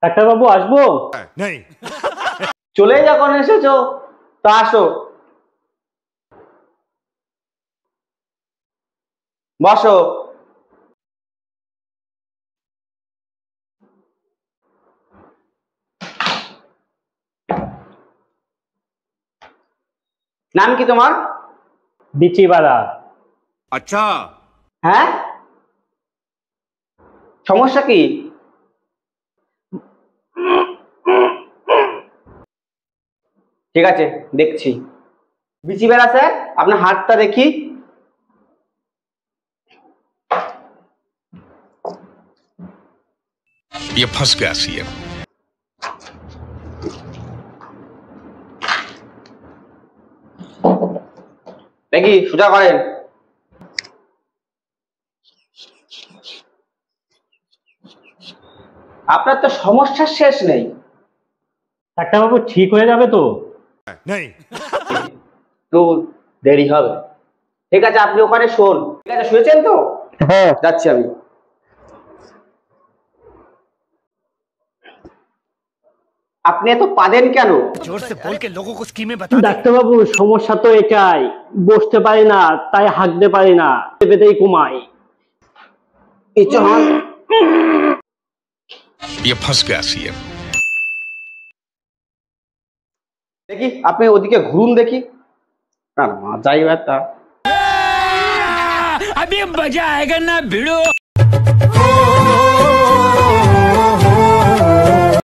Doctor বাবু আসবো? চলে যখন এসেছো তা আসো, বসো। নাম কি তোমার? বিচিবালা। আচ্ছা। হ্যাঁ, সমস্যা কি? ঠিক আছে, দেখছি। বিচিবেলা স্যার, আপনার হাতটা দেখি। ये फंस गया सीएम। দেখি, সোজা করেন। আপনার তো সমস্যার শেষ নেই। ডাক্তার বাবু ঠিক হয়ে যাবে তো? তো দেরি হবে। ঠিক আছে, আপনি ওখানে শোন। ঠিক আছে, শুয়েছেন তো? হ্যাঁ। যাচ্ছি আমি। আপনি এত পাদেন কেন? जोर से बोल के लोगों को स्कीमें बता। ডাক্তার বাবু সমস্যা তো এটাই, বসতে পারি না, তাই হাঁটতে পারি না, পেটেই ঘুমাই। ইচ্ছে হন। ये फंस गया सीएम। দেখি, আপনি ওদিকে ঘুরুন দেখি। না, মাজাই ব্যথা। अभी मजा आएगा ना भिड़ो।